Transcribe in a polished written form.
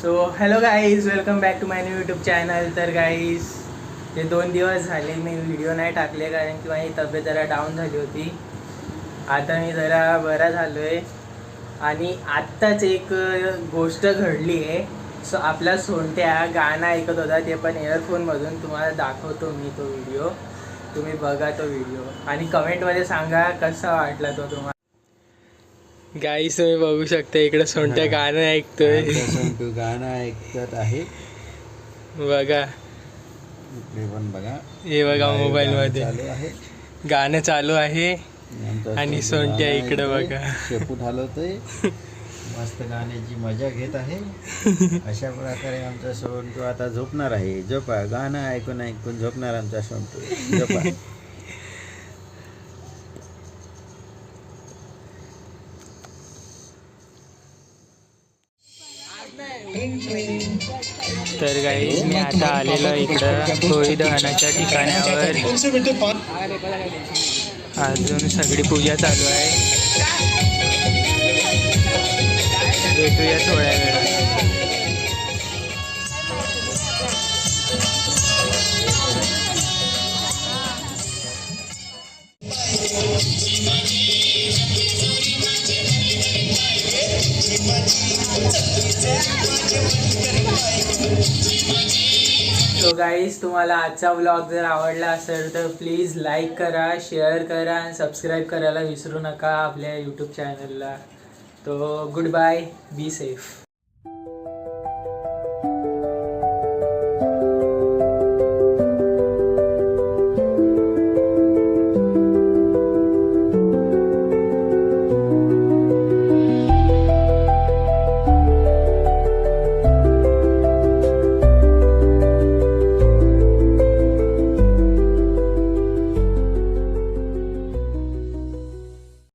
So hello guys, welcome back to my new YouTube channel. तर guys ते 2 दिवस झाले मी व्हिडिओ नाही टाकले कारण की माझी तब्येत जरा डाऊन झाली होती. आता मी जरा बरा झालो आहे आणि आत्ताच एक गोष्ट घडली आहे. सो आपला सोंट्या गाणं ऐकत होता, ते पण इयरफोनमधून. तुम्हाला दाखवतो मी तो व्हिडिओ, तुम्ही बघा तो व्हिडिओ आणि कमेंटमध्ये सांगा कसा वाटला तो तुम्हाला. गाईस तुम्ही बघू शकता इकडे सोंट्या गाणं ऐकतोय. सोंटू गाणं ऐकत आहे. बघा इकडे पण बघा, हे बघा मोबाईल मध्ये चालू आहे, गाणं चालू आहे आणि सोंट्या इकडे बघा शेपूट हलवतोय, मस्त गाण्याची मजा घेत आहे. अशा प्रकारे आमचा सोंटू आता झोपणार आहे. झोपा, गाणं ऐकून ऐकून झोपणार आमचा सोंटू. झोपा. तर गाईस मी आता आलेलो इकडं होळी दहनाच्या ठिकाणावर. अजून सगळी पूजा चालू आहे. भेटूया थोड्या वेळात. सो गाईज, तुम्हाला आजचा व्लॉग जर आवडला असेल तर प्लीज लाईक करा, शेअर करा आणि सबस्क्राईब करायला विसरू नका आपल्या यूट्यूब चॅनलला. तो गुड बाय, बी सेफ.